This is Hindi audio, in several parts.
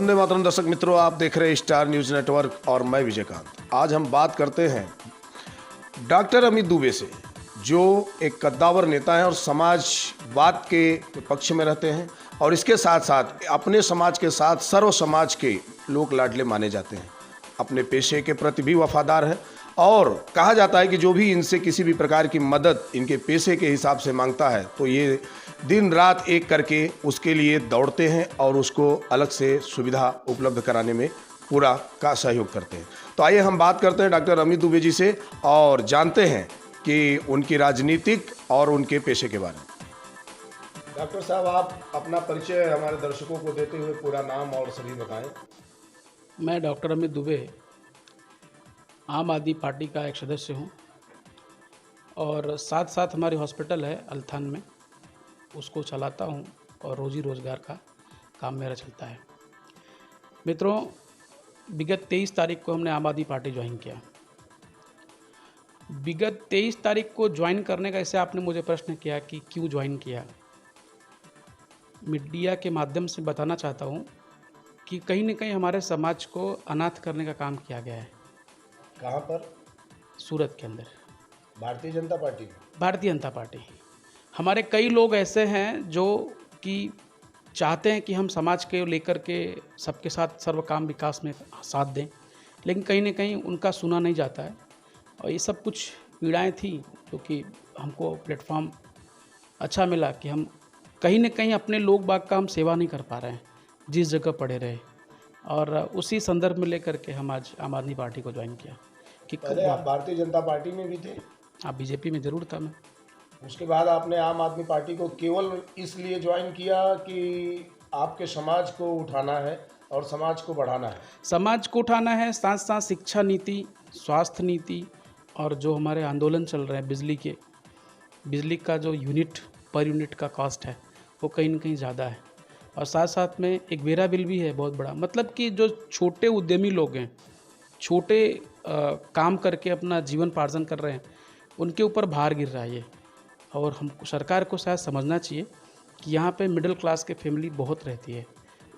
वंदे मातरम दर्शक मित्रों, आप देख रहे हैं स्टार न्यूज नेटवर्क और मैं विजयकांत। आज हम बात करते हैं डॉक्टर अमित दुबे से, जो एक कद्दावर नेता हैं और समाजवाद के पक्ष में रहते हैं और इसके साथ साथ अपने समाज के साथ सर्व समाज के लोक लाडले माने जाते हैं। अपने पेशे के प्रति भी वफादार हैं और कहा जाता है कि जो भी इनसे किसी भी प्रकार की मदद इनके पेशे के हिसाब से मांगता है तो ये दिन रात एक करके उसके लिए दौड़ते हैं और उसको अलग से सुविधा उपलब्ध कराने में पूरा का सहयोग करते हैं। तो आइए हम बात करते हैं डॉक्टर अमित दुबे जी से और जानते हैं कि उनकी राजनीतिक और उनके पेशे के बारे में। डॉक्टर साहब, आप अपना परिचय हमारे दर्शकों को देते हुए पूरा नाम और सभी बताएं। मैं डॉक्टर अमित दुबे आम आदमी पार्टी का एक सदस्य हूं और साथ साथ हमारी हॉस्पिटल है अल्थान में, उसको चलाता हूं और रोजी रोज़गार का काम मेरा चलता है। मित्रों, विगत 23 तारीख को हमने आम आदमी पार्टी ज्वाइन किया। विगत 23 तारीख को ज्वाइन करने का, ऐसे आपने मुझे प्रश्न किया कि क्यों ज्वाइन किया। मीडिया के माध्यम से बताना चाहता हूं कि कहीं न कहीं हमारे समाज को अनाथ करने का काम किया गया है। कहाँ पर? सूरत के अंदर। भारतीय जनता पार्टी में? भारतीय जनता पार्टी। हमारे कई लोग ऐसे हैं जो कि चाहते हैं कि हम समाज के लेकर के सबके साथ सर्व काम विकास में साथ दें, लेकिन कहीं न कहीं उनका सुना नहीं जाता है और ये सब कुछ पीड़ाएं थी, क्योंकि हमको प्लेटफॉर्म अच्छा मिला कि हम कहीं न कहीं अपने लोग बाग का हम सेवा नहीं कर पा रहे हैं जिस जगह पड़े रहे, और उसी संदर्भ में लेकर के हम आज आम आदमी पार्टी को ज्वाइन किया। कि पहले आप भारतीय जनता पार्टी में भी थे? आप बीजेपी में ज़रूर था मैं। उसके बाद आपने आम आदमी पार्टी को केवल इसलिए ज्वाइन किया कि आपके समाज को उठाना है और समाज को बढ़ाना है? समाज को उठाना है, साथ साथ शिक्षा नीति, स्वास्थ्य नीति और जो हमारे आंदोलन चल रहे हैं बिजली का जो यूनिट पर यूनिट का कॉस्ट है वो कहीं न कहीं ज़्यादा है, और साथ साथ में एक वेरा बिल भी है बहुत बड़ा। मतलब कि जो छोटे उद्यमी लोग हैं, छोटे काम करके अपना जीवन पार्जन कर रहे हैं, उनके ऊपर भार गिर रहा है ये। और हम सरकार को शायद समझना चाहिए कि यहाँ पे मिडिल क्लास के फैमिली बहुत रहती है,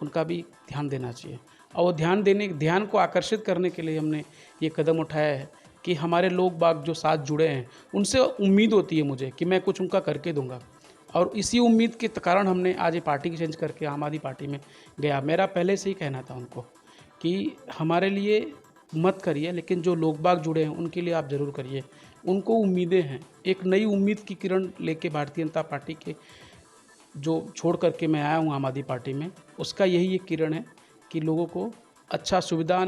उनका भी ध्यान देना चाहिए। और वो ध्यान को आकर्षित करने के लिए हमने ये कदम उठाया है कि हमारे लोग बाग जो साथ जुड़े हैं उनसे उम्मीद होती है मुझे कि मैं कुछ उनका करके दूंगा, और इसी उम्मीद के कारण हमने आज ये पार्टी की चेंज करके आम आदमी पार्टी में गया। मेरा पहले से ही कहना था उनको कि हमारे लिए मत करिए, लेकिन जो लोग बाग जुड़े हैं उनके लिए आप ज़रूर करिए। उनको उम्मीदें हैं, एक नई उम्मीद की किरण लेके भारतीय जनता पार्टी के जो छोड़ करके मैं आया हूँ आम आदमी पार्टी में, उसका यही एक किरण है कि लोगों को अच्छा सुविधा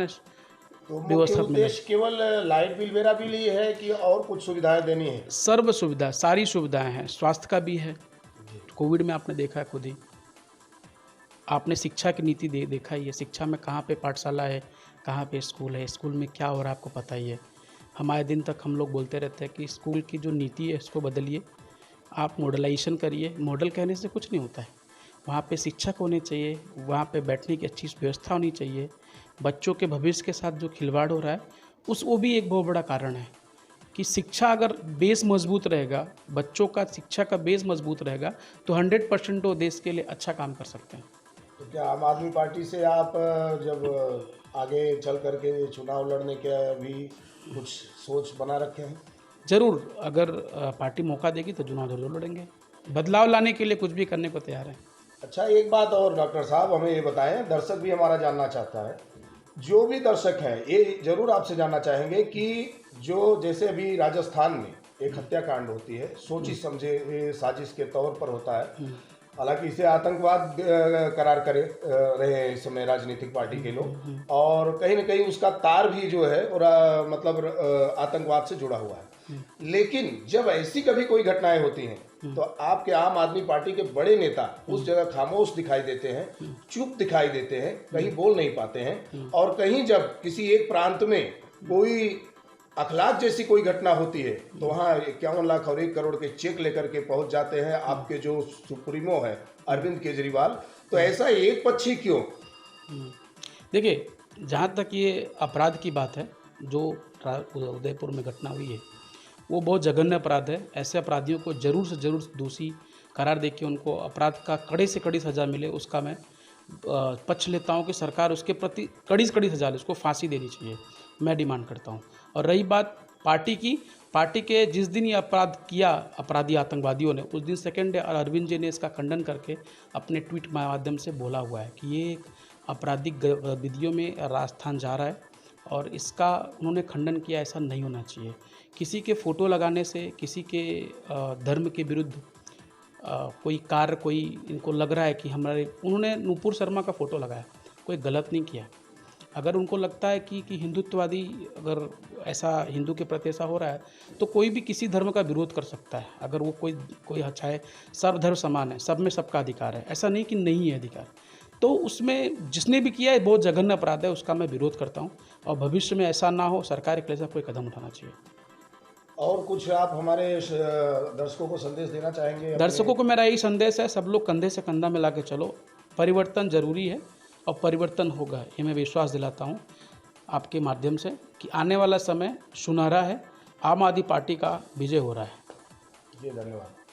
तो मुख्य उद्देश्य केवल लाइट बिल वेरा बिल ही है कि और कुछ सुविधाएं देनी है? सर्व सुविधा, सारी सुविधाएं हैं। स्वास्थ्य का भी है, कोविड में आपने देखा है खुद ही। आपने शिक्षा की नीति देखा ही है, शिक्षा में कहाँ पे पाठशाला है, कहाँ पे स्कूल है, स्कूल में क्या हो रहा है आपको पता ही है। हमारे दिन तक हम लोग बोलते रहते हैं कि स्कूल की जो नीति है उसको बदलिए, आप मॉडलाइजेशन करिए। मॉडल कहने से कुछ नहीं होता है, वहाँ पे शिक्षक होने चाहिए, वहाँ पे बैठने की अच्छी व्यवस्था होनी चाहिए। बच्चों के भविष्य के साथ जो खिलवाड़ हो रहा है वो भी एक बहुत बड़ा कारण है कि शिक्षा अगर बेस मजबूत रहेगा, बच्चों का शिक्षा का बेस मजबूत रहेगा तो 100% वो देश के लिए अच्छा काम कर सकते हैं। तो क्या आम आदमी पार्टी से आप जब आगे चल करके चुनाव लड़ने के भी कुछ सोच बना रखे हैं? ज़रूर, अगर पार्टी मौका देगी तो चुनाव जरूर लड़ेंगे। बदलाव लाने के लिए कुछ भी करने को तैयार है। अच्छा, एक बात और डॉक्टर साहब हमें ये बताएं, दर्शक भी हमारा जानना चाहता है, जो भी दर्शक हैं ये जरूर आपसे जानना चाहेंगे कि जो जैसे अभी राजस्थान में एक हत्याकांड होती है, सोची समझे साजिश के तौर पर होता है, हालांकि इसे आतंकवाद करार करे रहे हैं इस समय राजनीतिक पार्टी के लोग, और कहीं ना कहीं उसका तार भी जो है और मतलब आतंकवाद से जुड़ा हुआ है। लेकिन जब ऐसी कभी कोई घटनाएं होती हैं तो आपके आम आदमी पार्टी के बड़े नेता उस जगह खामोश दिखाई देते हैं, चुप दिखाई देते हैं, कहीं बोल नहीं पाते हैं, और कहीं जब किसी एक प्रांत में कोई अखलाक जैसी कोई घटना होती है तो वहाँ 51 लाख और 1 करोड़ के चेक लेकर के पहुंच जाते हैं आपके जो सुप्रीमो है अरविंद केजरीवाल। तो ऐसा एक पक्षी क्यों? देखिए, जहाँ तक ये अपराध की बात है, जो उदयपुर में घटना हुई है वो बहुत जघन्य अपराध है। ऐसे अपराधियों को ज़रूर से ज़रूर दोषी करार देके उनको अपराध का कड़े से कड़ी सज़ा मिले, उसका मैं पक्ष लेता हूँ कि सरकार उसके प्रति कड़ी से कड़ी सजा ले, उसको फांसी देनी चाहिए, मैं डिमांड करता हूँ। और रही बात पार्टी की, पार्टी के जिस दिन ये अपराध किया अपराधी आतंकवादियों ने, उस दिन सेकेंड डे अरविंद जी ने इसका खंडन करके अपने ट्वीट माध्यम से बोला हुआ है कि ये एक आपराधिक गतिविधियों में राजस्थान जा रहा है और इसका उन्होंने खंडन किया। ऐसा नहीं होना चाहिए। किसी के फ़ोटो लगाने से, किसी के धर्म के विरुद्ध कोई कार्य, कोई इनको लग रहा है कि हमारे, उन्होंने नूपुर शर्मा का फ़ोटो लगाया, कोई गलत नहीं किया। अगर उनको लगता है कि हिंदुत्ववादी, अगर ऐसा हिंदू के प्रति ऐसा हो रहा है, तो कोई भी किसी धर्म का विरोध कर सकता है। अगर वो कोई अच्छा है, सर्वधर्म समान है, सब में सबका अधिकार है, ऐसा नहीं कि नहीं है अधिकार। तो उसमें जिसने भी किया है बहुत जघन्य अपराध है, उसका मैं विरोध करता हूँ और भविष्य में ऐसा ना हो, सरकार के लिए कोई कदम उठाना चाहिए। और कुछ आप हमारे दर्शकों को संदेश देना चाहेंगे? दर्शकों को मेरा यही संदेश है, सब लोग कंधे से कंधा मिला के चलो, परिवर्तन जरूरी है और परिवर्तन होगा, ये मैं विश्वास दिलाता हूँ आपके माध्यम से कि आने वाला समय सुनहरा है, आम आदमी पार्टी का विजय हो रहा है। जी धन्यवाद।